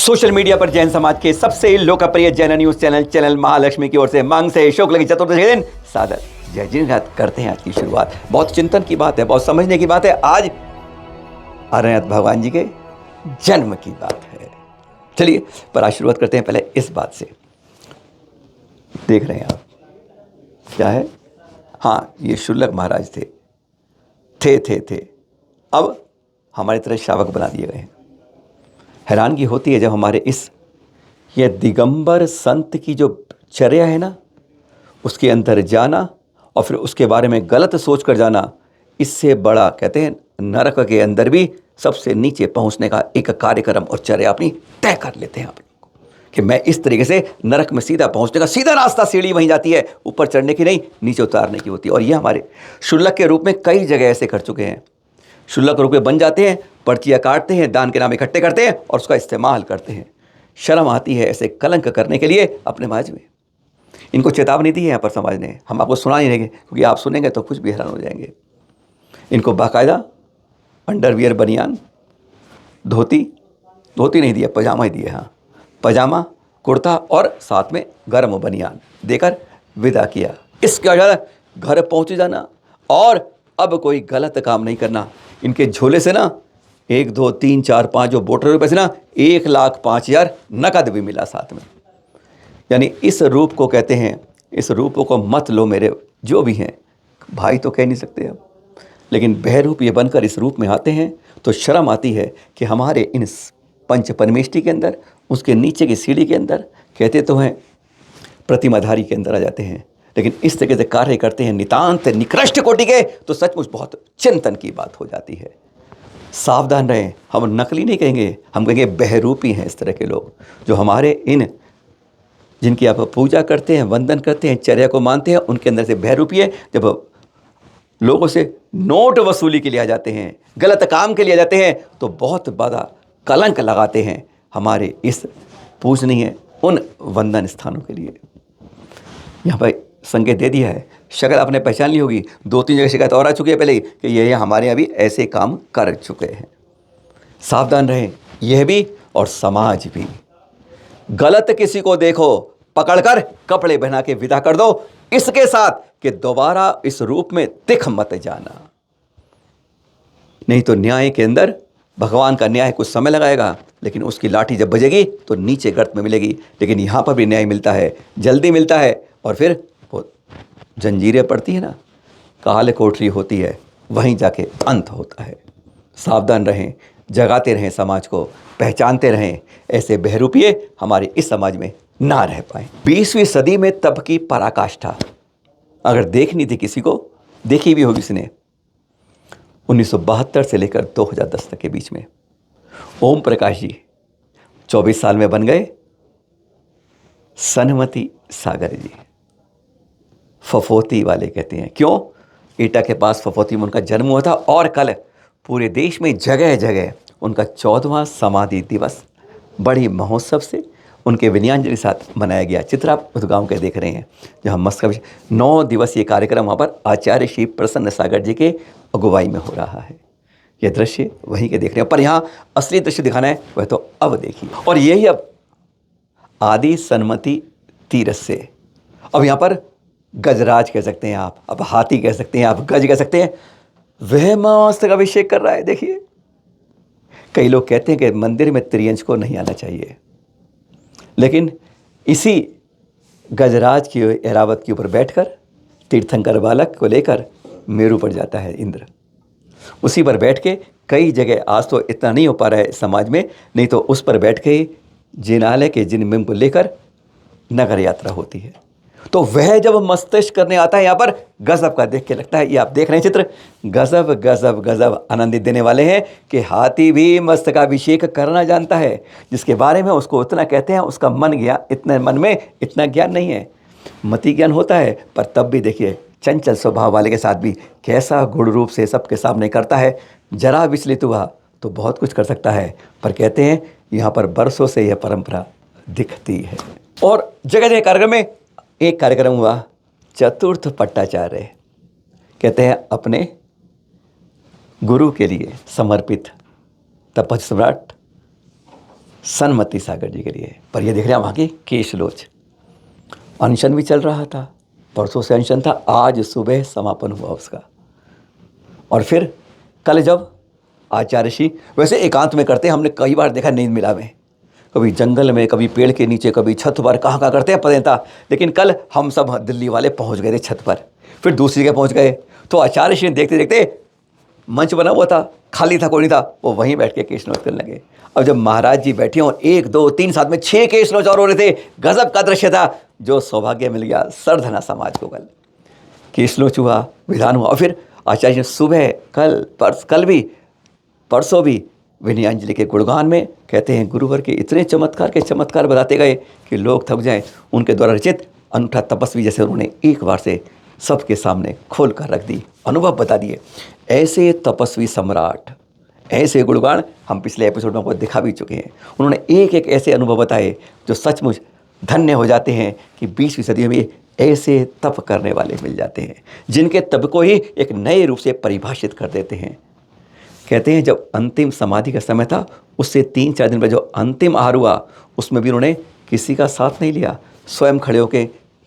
Social media पर जैन समाज के सबसे लोकप्रिय जैन न्यूज चैनल महालक्ष्मी की ओर से मांग से शुक्ल की चतुर्दशी दिन सादर जय जिनघात करते हैं आज की शुरुआत। बहुत चिंतन की बात है, बहुत समझने की बात है। आज अरण्यनाथ भगवान जी के जन्म की बात है। चलिए पर आज शुरुआत करते हैं पहले इस बात से। देख रहे हैं आप क्या है? हाँ, ये शुल्लक महाराज थे। अब हमारी तरह शावक बना दिए गए हैं। हैरानगी होती है जब हमारे ये दिगंबर संत की जो चर्या है ना, उसके अंदर जाना और फिर उसके बारे में गलत सोच कर जाना, इससे बड़ा कहते हैं नरक के अंदर भी सबसे नीचे पहुंचने का एक कार्यक्रम और चर्या अपनी तय कर लेते हैं आप लोग कि मैं इस तरीके से नरक में सीधा पहुंचने का सीधा रास्ता, सीढ़ी वहीं जाती है, ऊपर चढ़ने की नहीं, नीचे उतारने की होती है। और ये हमारे शुल्लक के रूप में कई जगह ऐसे कर चुके हैं। शुल्लक रूप में बन जाते हैं, पर्चियाँ काटते हैं, दान के नाम इकट्ठे करते हैं और उसका इस्तेमाल करते हैं। शर्म आती है ऐसे कलंक करने के लिए अपने समाज में। इनको चेतावनी दी है यहाँ पर समाज ने, हम आपको सुना नहीं रहेंगे क्योंकि आप सुनेंगे तो कुछ भी हैरान हो जाएंगे। इनको बाकायदा अंडरवियर, बनियान, धोती नहीं दिया, पजामा ही दिया। हाँ, पजामा, कुर्ता और साथ में गर्म बनियान देकर विदा किया। इसके ज़्यादा घर पहुँच जाना और अब कोई गलत काम नहीं करना। इनके झोले से ना 1 2 3 4 5 जो बोटर रुपए से ना 1,05,000 नकद भी मिला साथ में। यानी इस रूप को कहते हैं, इस रूप को मत लो मेरे जो भी हैं, भाई तो कह नहीं सकते अब, लेकिन बहरूप ये बनकर इस रूप में आते हैं तो शर्म आती है कि हमारे इन पंच परमेष्टि के अंदर, उसके नीचे की सीढ़ी के अंदर कहते तो हैं प्रतिमाधारी के अंदर आ जाते हैं, लेकिन इस तरह से कार्य करते हैं नितांत निकृष्ट कोटि के, तो सचमुच बहुत चिंतन की बात हो जाती है। सावधान रहें, हम नकली नहीं कहेंगे, हम कहेंगे बहरूपी हैं इस तरह के लोग जो हमारे इन जिनकी आप पूजा करते हैं, वंदन करते हैं, चर्या को मानते हैं, उनके अंदर से बहरूपी है। जब लोगों से नोट वसूली के लिए आ जाते हैं, गलत काम के लिए आ जाते हैं, तो बहुत बड़ा कलंक लगाते हैं हमारे इस पूजनीय उन वंदन स्थानों के लिए। यहाँ पर संकेत दे दिया है, शक्ल आपने पहचान ली होगी। 2-3 जगह शिकायत और आ चुकी है पहले ही कि ये हमारे अभी ऐसे काम कर चुके हैं। सावधान रहें, यह भी और समाज भी। गलत किसी को देखो, पकड़कर कपड़े पहना के विदा कर दो, इसके साथ कि दोबारा इस रूप में दिख मत जाना। नहीं तो न्याय के अंदर भगवान का न्याय कुछ समय लगाएगा, लेकिन उसकी लाठी जब बजेगी तो नीचे गर्त में मिलेगी। लेकिन यहाँ पर भी न्याय मिलता है, जल्दी मिलता है, और फिर वो जंजीरें पड़ती है ना, काल कोठरी होती है, वहीं जाके अंत होता है। सावधान रहें, जगाते रहें, समाज को पहचानते रहें, ऐसे बहरूपिये हमारे इस समाज में ना रह पाए। 20वीं सदी में तब की पराकाष्ठा अगर देखनी थी किसी को, देखी भी होगी इसने। 1972 से लेकर 2010 तक के बीच में ओम प्रकाश जी 24 साल में बन गए सनमती सागर जी। फफोती वाले कहते हैं, क्यों? एटा के पास फफोती में उनका जन्म हुआ था और कल पूरे देश में जगह जगह उनका 14वां समाधि दिवस बड़ी महोत्सव से उनके विनयांजलि साथ मनाया गया। चित्र आप उस गाँव के देख रहे हैं जहाँ मस्का 9 दिवसीय कार्यक्रम वहाँ पर आचार्य श्री प्रसन्न सागर जी के अगुवाई में हो रहा है। यह दृश्य वहीं के देख रहे हैं, पर यहाँ असली दृश्य दिखाना है वह तो अब देखिए। और यही अब आदि सन्मति तीरथ से अब यहाँ पर गजराज कह सकते हैं आप, अब हाथी कह सकते हैं आप, गज कह सकते हैं, वह मस्तक अभिषेक कर रहा है। देखिए, कई लोग कहते हैं कि मंदिर में त्रियंच को नहीं आना चाहिए, लेकिन इसी गजराज की एरावत के ऊपर बैठकर तीर्थंकर बालक को लेकर मेरू पर जाता है इंद्र। उसी पर बैठ के कई जगह, आज तो इतना नहीं हो पा रहा है समाज में, नहीं तो उस पर बैठ के ही जिनालय के जिन बिंब को लेकर नगर यात्रा होती है। तो वह जब मस्तिष्क करने आता है यहाँ पर, गजब का देख के लगता है, ये आप देख रहे हैं चित्र, गजब गजब गजब आनंदित देने वाले हैं कि हाथी भी मस्तकाभिषेक करना जानता है। जिसके बारे में उसको उतना कहते हैं, उसका इतने मन में इतना ज्ञान नहीं है। मति ज्ञान होता है, पर तब भी देखिए चंचल स्वभाव वाले के साथ भी कैसा गुण रूप से सबके सामने करता है। जरा विचलित हुआ तो बहुत कुछ कर सकता है, पर कहते हैं यहाँ पर बरसों से यह परंपरा दिखती है। और जगह जगह कार्यक्रम में एक कार्यक्रम हुआ, चतुर्थ पट्टाचार्य कहते हैं अपने गुरु के लिए समर्पित तपस्वी सम्राट सन्मति सागर जी के लिए। पर ये देख रहे हैं वहाँ की केशलोच, अनशन भी चल रहा था, परसों से अनशन था, आज सुबह समापन हुआ उसका। और फिर कल जब आचार्य श्री वैसे एकांत में करते हैं, हमने कई बार देखा नींद मिला में, कभी जंगल में, कभी पेड़ के नीचे, कभी छत पर, कहाँ करते हैं पता नहीं था। लेकिन कल हम सब दिल्ली वाले पहुँच गए थे छत पर, फिर दूसरी जगह पहुँच गए, तो आचार्य श्री देखते देखते मंच बना हुआ था, खाली था, कोई नहीं था, वो वहीं बैठ के केश नोच करने लगे। अब जब महाराज जी बैठे हों, 1 2 3 साथ में 6 केश नोच और हो रहे थे, गजब का दृश्य था। जो सौभाग्य मिल गया सरधना समाज को, कल केश नोच हुआ, विधान हुआ। और फिर आचार्य जी सुबह कल भी परसों भी विनयांजलि के गुणगान में कहते हैं, गुरुवर के इतने चमत्कार बताते गए कि लोग थक जाएं। उनके द्वारा रचित अनूठा तपस्वी जैसे उन्होंने एक बार से सबके सामने खोल कर रख दी, अनुभव बता दिए। ऐसे तपस्वी सम्राट, ऐसे गुणगान हम पिछले एपिसोड में आपको दिखा भी चुके हैं। उन्होंने एक एक ऐसे अनुभव बताए जो सचमुच धन्य हो जाते हैं कि 20वीं सदी में ऐसे तप करने वाले मिल जाते हैं, जिनके तप को ही एक नए रूप से परिभाषित कर देते हैं। कहते हैं जब अंतिम समाधि का समय था, उससे 3-4 दिन बाद जो अंतिम आहार हुआ, उसमें भी उन्होंने किसी का साथ नहीं लिया, स्वयं खड़े होकर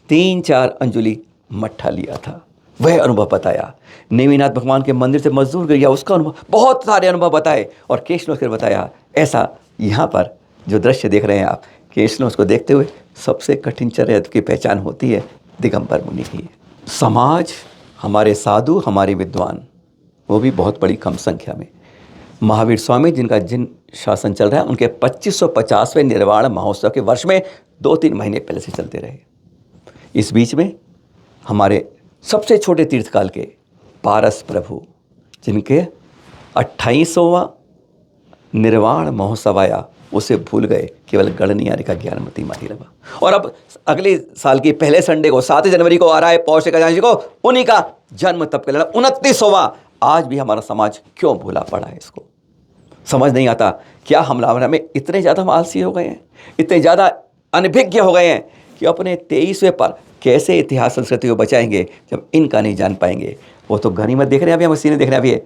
3-4 अंजुलि मट्ठा लिया था। वह अनुभव बताया। नेमिनाथ भगवान के मंदिर से मजदूर गिर गया, उसका अनुभव, बहुत सारे अनुभव बताए और केशनोच कर बताया। ऐसा यहाँ पर जो दृश्य देख रहे हैं आप, केशनोच को देखते हुए सबसे कठिन चर्या की पहचान होती है दिगंबर मुनि की। समाज, हमारे साधु, हमारे विद्वान, वो भी बहुत बड़ी कम संख्या में। महावीर स्वामी जिन शासन चल रहा है, उनके 2550वें निर्वाण महोत्सव के वर्ष में 2-3 महीने पहले से चलते रहे। इस बीच में हमारे सबसे छोटे तीर्थकाल के पारस प्रभु, जिनके 28वां निर्वाण महोत्सव आया, उसे भूल गए, केवल गणनीय का ज्ञानमती माही रवा। और अब अगले साल की पहले संडे को 7 जनवरी को आ रहा है पौष एकादशी को, उन्हीं का जन्म तप कल्याण 29वां। आज भी हमारा समाज क्यों भूला पड़ा है, इसको समझ नहीं आता। क्या हम में इतने ज़्यादा आलसी हो गए हैं, इतने ज़्यादा अनभिज्ञ हो गए हैं कि अपने 23वें पर कैसे इतिहास संस्कृति को बचाएंगे जब इनका नहीं जान पाएंगे। वो तो गनीमत देख रहे हैं, अभी हम सीने देख रहे हैं। अभी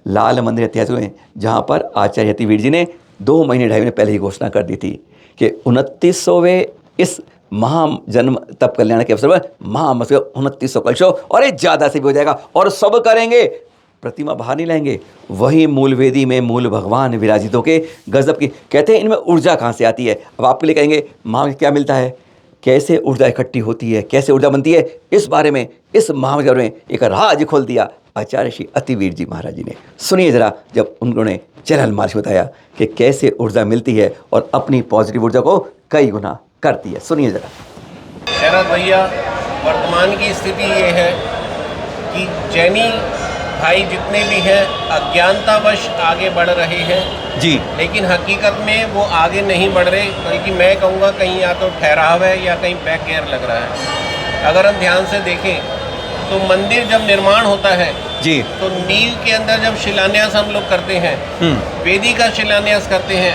लाल मंदिर इतिहास हुए, जहाँ पर आचार्य यतिवीर जी ने 2 महीने 2.5 महीने पहले ही घोषणा कर दी थी कि 29वें इस महाजन्म तप कल्याण के अवसर पर महामहोत्सव 2900 कलशों, और ये ज़्यादा से भी हो जाएगा, और सब करेंगे, प्रतिमा बाहर नहीं लाएंगे, वही मूल वेदी में मूल भगवान विराजितों के गजब की। कहते हैं इनमें ऊर्जा कहाँ से आती है। अब आपके लिए कहेंगे महा क्या मिलता है, कैसे ऊर्जा इकट्ठी होती है, कैसे ऊर्जा बनती है, इस बारे में इस महामहोत्सव में एक राज खोल दिया आचार्य श्री अतिवीर जी महाराज जी ने। सुनिए जरा, जब उन्होंने चैनल मार्च बताया कि कैसे ऊर्जा मिलती है और अपनी पॉजिटिव ऊर्जा को कई गुना करती है। सुनिए जरा। शरद भैया, वर्तमान की स्थिति ये है कि जैनी भाई जितने भी हैं अज्ञानतावश आगे बढ़ रहे हैं जी, लेकिन हकीकत में वो आगे नहीं बढ़ रहे, बल्कि मैं कहूँगा कहीं या तो ठहराव है या कहीं बैक गियर लग रहा है। अगर हम ध्यान से देखें तो मंदिर जब निर्माण होता है जी, तो नींव के अंदर जब शिलान्यास हम लोग करते हैं, वेदी का शिलान्यास करते हैं,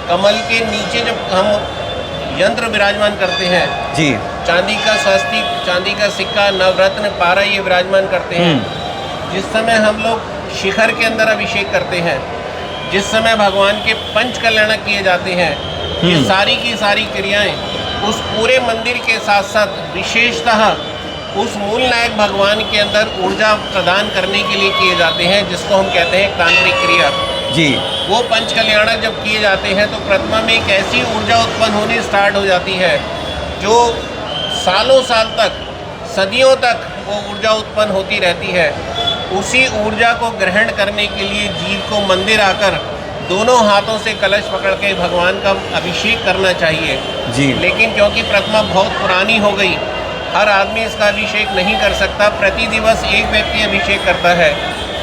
कमल के नीचे जब हम यंत्र विराजमान करते हैं जी, चांदी का स्वस्तिक, चांदी का सिक्का, नवरत्न, पारा ये विराजमान करते हैं, जिस समय हम लोग शिखर के अंदर अभिषेक करते हैं, जिस समय भगवान के पंच कल्याण किए जाते हैं, ये सारी की सारी क्रियाएं उस पूरे मंदिर के साथ साथ विशेषतः उस मूल नायक भगवान के अंदर ऊर्जा प्रदान करने के लिए किए जाते हैं, जिसको हम कहते हैं तांत्रिक क्रिया जी। वो पंच कल्याण जब किए जाते हैं तो प्रतिमा में एक ऐसी ऊर्जा उत्पन्न होनी स्टार्ट हो जाती है जो सालों साल तक, सदियों तक वो ऊर्जा उत्पन्न होती रहती है। उसी ऊर्जा को ग्रहण करने के लिए जीव को मंदिर आकर दोनों हाथों से कलश पकड़ के भगवान का अभिषेक करना चाहिए जी। लेकिन क्योंकि प्रतिमा बहुत पुरानी हो गई, हर आदमी इसका अभिषेक नहीं कर सकता, प्रति दिवस एक व्यक्ति अभिषेक करता है।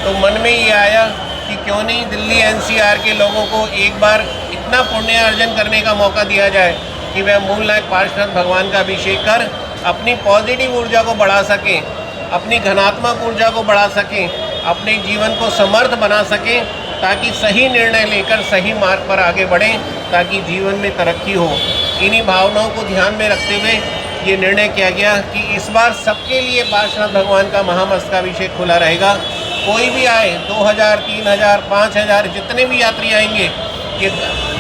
तो मन में ये आया कि क्यों नहीं दिल्ली एनसीआर के लोगों को एक बार इतना पुण्य अर्जन करने का मौका दिया जाए कि वह मूल नायक पार्षद भगवान का अभिषेक कर अपनी पॉजिटिव ऊर्जा को बढ़ा सकें, अपनी घनात्मक ऊर्जा को बढ़ा सकें, अपने जीवन को समर्थ बना सकें, ताकि सही निर्णय लेकर सही मार्ग पर आगे बढ़ें, ताकि जीवन में तरक्की हो। इन्हीं भावनाओं को ध्यान में रखते हुए ये निर्णय किया गया कि इस बार सबके लिए पार्षद भगवान का महामस्तकाभिषेक खुला रहेगा। कोई भी आए, 2000, 3000, 5000 जितने भी यात्री आएंगे, ये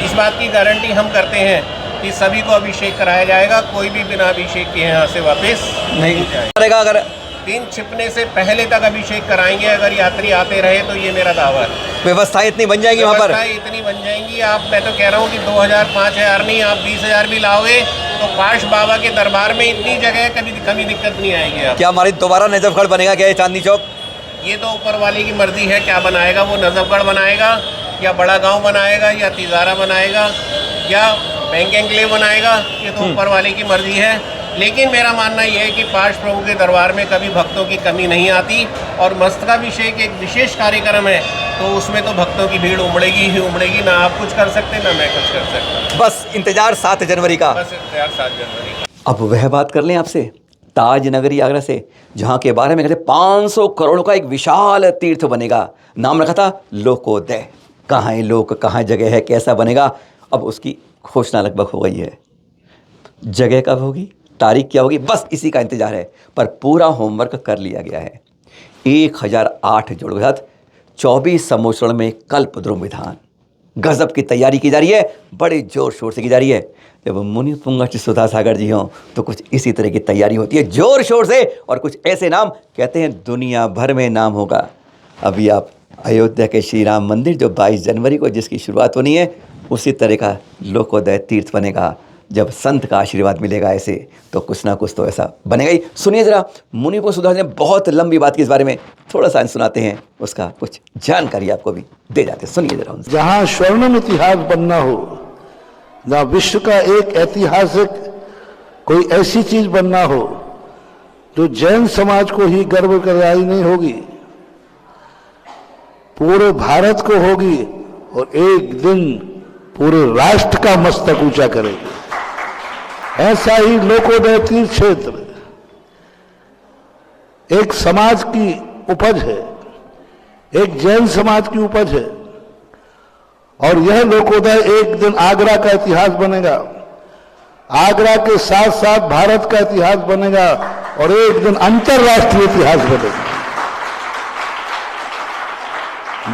इस बात की गारंटी हम करते हैं कि सभी को अभिषेक कराया जाएगा, कोई भी बिना अभिषेक के यहाँ से वापस नहीं जाएगा। करेगा अगर दिन छिपने से पहले तक अभिषेक कराएंगे अगर यात्री आते रहे, तो ये मेरा दावा है। व्यवस्थाएं इतनी बन जाएंगी वहाँ पर, व्यवस्थाएं इतनी बन जाएंगी, आप मैं तो कह रहा हूँ कि 2000 5000 नहीं, आप 20,000 भी लाओगे तो पाश बाबा के दरबार में इतनी जगह है, कभी दिक्कत नहीं आएगी। आप क्या हमारी दोबारा नजफगढ़ बनेगा क्या ये चांदनी चौक? ये तो ऊपर वाले की मर्जी है, क्या बनाएगा वो, नजफगढ़ बनाएगा या बड़ा गांव बनाएगा या तिजारा बनाएगा या बैंक एंक्लेव बनाएगा, ये तो ऊपर वाले की मर्जी है। लेकिन मेरा मानना यह है कि पाश प्रभु के दरबार में कभी भक्तों की कमी नहीं आती, और मस्तकाभिषेक एक विशेष कार्यक्रम है, तो उसमें तो भक्तों की भीड़ उमड़ेगी ही उमड़ेगी, ना आप कुछ कर सकते ना मैं कुछ कर सकता। बस इंतजार 7 जनवरी का। बस इंतजार 7 जनवरी का। अब वह बात कर लें आपसे ताज नगरी आगरा से, जहाँ के बारे में कहते 500 करोड़ का एक विशाल तीर्थ बनेगा। नाम रखा था लोकोदय। कहाँ है लोक, कहाँ जगह है, कैसा बनेगा, अब उसकी घोषणा लगभग हो गई है। जगह कब होगी, तारीख क्या होगी, बस इसी का इंतजार है। पर पूरा होमवर्क कर लिया गया है। 1008 जोड़ के साथ 24 सम्मोचन में कल्पद्रुम विधान, गजब की तैयारी की जा रही है, बड़े जोर शोर से की जा रही है। जब मुनि पुंगच सुधा सागर जी हों तो कुछ इसी तरह की तैयारी होती है, जोर शोर से, और कुछ ऐसे नाम कहते हैं दुनिया भर में नाम होगा। अभी आप अयोध्या के श्री राम मंदिर जो 22 जनवरी को जिसकी शुरुआत होनी है, उसी तरह का लोकोदय तीर्थ बनेगा। जब संत का आशीर्वाद मिलेगा ऐसे, तो कुछ ना कुछ तो ऐसा बनेगा ही। सुनिए जरा, मुनिपुंग सुधा ने बहुत लंबी बात की इस बारे में, थोड़ा सा सुनाते हैं, उसका कुछ जानकारी आपको भी दे जाते हैं। सुनिए जरा उनसे। जहां स्वर्णिम इतिहास बनना हो, जहां विश्व का एक ऐतिहासिक कोई ऐसी चीज बनना हो जो जैन समाज को ही गर्व कराई नहीं होगी, पूरे भारत को होगी, और एक दिन पूरे राष्ट्र का मस्तक ऊंचा करेगी। ऐसा ही लोकोदय तीर्थ क्षेत्र एक समाज की उपज है, एक जैन समाज की उपज है, और यह लोकोदय एक दिन आगरा का इतिहास बनेगा, आगरा के साथ साथ भारत का इतिहास बनेगा, और एक दिन अंतर्राष्ट्रीय इतिहास बनेगा।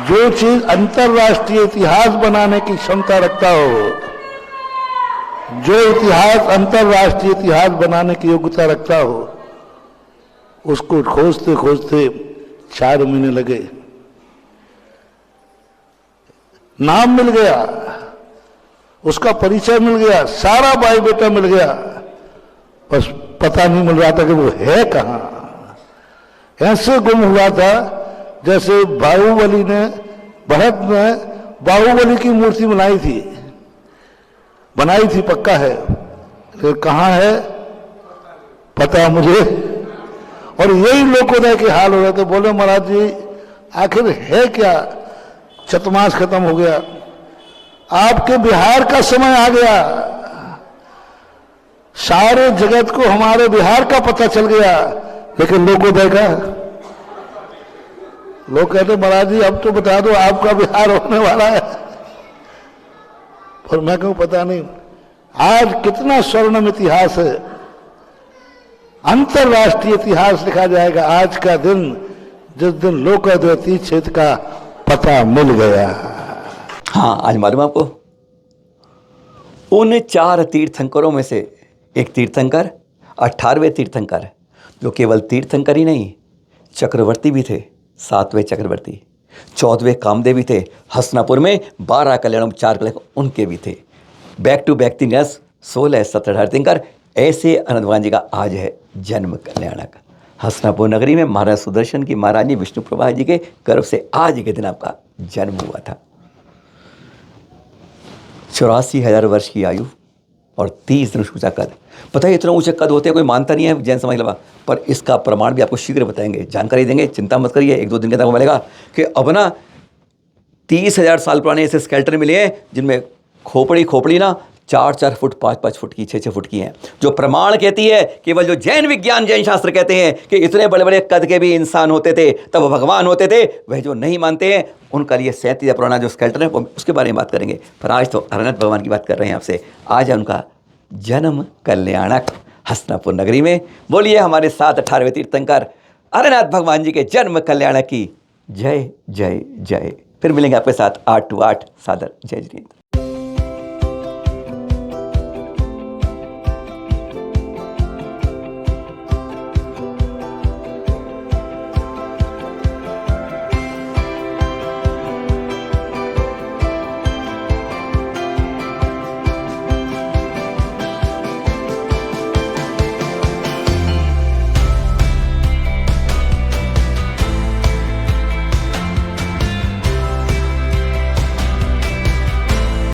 जो चीज अंतर्राष्ट्रीय इतिहास बनाने की क्षमता रखता हो, जो इतिहास अंतर्राष्ट्रीय इतिहास बनाने की योग्यता रखता हो, उसको खोजते खोजते 4 महीने लगे। नाम मिल गया, उसका परिचय मिल गया, सारा बायोडेटा मिल गया, बस पता नहीं मिल रहा था कि वो है कहां। ऐसे गुम हुआ था जैसे बाहुबली ने, भरत ने बाहुबली की मूर्ति बनाई थी पक्का है, लेकिन कहां है पता मुझे। और यही लोकोदय के हाल हो रहे थे। बोले महाराज जी आखिर है क्या, चतुर्मास खत्म हो गया, आपके बिहार का समय आ गया, सारे जगत को हमारे बिहार का पता चल गया, लेकिन लोकोदय का। लोग कहते महाराज जी अब तो बता दो आपका बिहार होने वाला है, पर मैं कहूं पता नहीं। आज कितना स्वर्णिम इतिहास है, अंतर्राष्ट्रीय इतिहास लिखा जाएगा आज का दिन, जिस दिन लोकोदय तीर्थ क्षेत्र का पता मिल गया। हाँ, आज मालूम आपको, उन 4 तीर्थंकरों में से एक तीर्थंकर, 18वें तीर्थंकर, जो केवल तीर्थंकर ही नहीं चक्रवर्ती भी थे, 7वें चक्रवर्ती, 14वें कामदेव भी थे, हसनापुर में 12 कल्याण 4 कल्याण उनके भी थे। बैक टू बैक 3 16 17 18 तीर्थंकर। ऐसे अनंत भगवान जी का आज है जन्म कल्याणक। हसनापुर नगरी में महाराज सुदर्शन की महारानी विष्णु प्रभा जी के गर्भ से आज के दिन आपका जन्म हुआ था। 84,000 वर्ष की आयु और 30 दिन ऊंचा कद। पता है इतना ऊंचे कद होते हैं कोई मानता नहीं है जैन समाज के अलावा, पर इसका प्रमाण भी आपको शीघ्र बताएंगे, जानकारी देंगे, चिंता मत करिए, 1-2 दिन के अंदर मिलेगा कि अब ना 30,000 साल पुराने ऐसे स्केल्टन मिले हैं जिनमें खोपड़ी ना 4-4 फुट 5-5 फुट की 6-6 फुट की हैं, जो प्रमाण कहती है केवल जो जैन विज्ञान जैन शास्त्र कहते हैं कि इतने बड़े बड़े कद के भी इंसान होते थे तब भगवान होते थे, वह जो नहीं मानते हैं उनका लिए 37 पुराना जो स्केल्टन है उसके बारे में बात करेंगे। पर आज तो अरनाथ भगवान की बात कर रहे हैं आपसे। आज है उनका जन्म कल्याणक हसनापुर नगरी में। बोलिए हमारे साथ 18वें तीर्थंकर अरनाथ भगवान जी के जन्म कल्याणक की जय जय जय। फिर मिलेंगे आपके साथ 8 to 8 सादर जय जिनेंद्र।